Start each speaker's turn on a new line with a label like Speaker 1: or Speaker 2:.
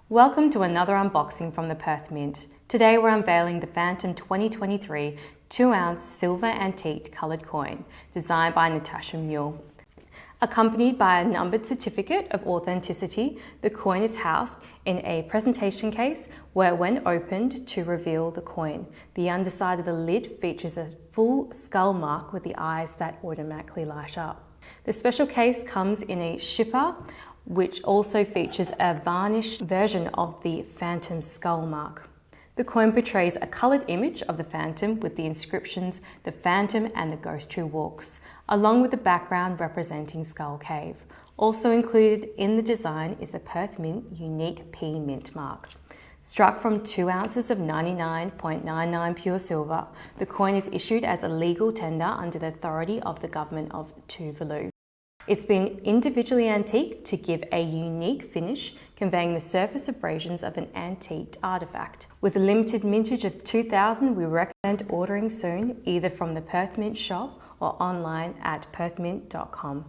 Speaker 1: Welcome to another unboxing from the Perth Mint. Today we're unveiling the Phantom 2023 2-ounce silver antique coloured coin designed by Natasha Mule. Accompanied by a numbered certificate of authenticity, the coin is housed in a presentation case where, when opened to reveal the coin, the underside of the lid features a full skull mark with the eyes that automatically light up. The special case comes in a shipper, which also features a varnished version of the Phantom skull mark. The coin portrays a coloured image of the Phantom with the inscriptions "The Phantom and the Ghost Who Walks," along with the background representing Skull Cave. Also included in the design is the Perth Mint unique P mint mark. Struck from 2 ounces of 99.99 pure silver, the coin is issued as a legal tender under the authority of the Government of Tuvalu. It's been individually antiqued to give a unique finish, conveying the surface abrasions of an antiqued artefact. With a limited mintage of 2000, we recommend ordering soon, either from the Perth Mint shop or online at perthmint.com.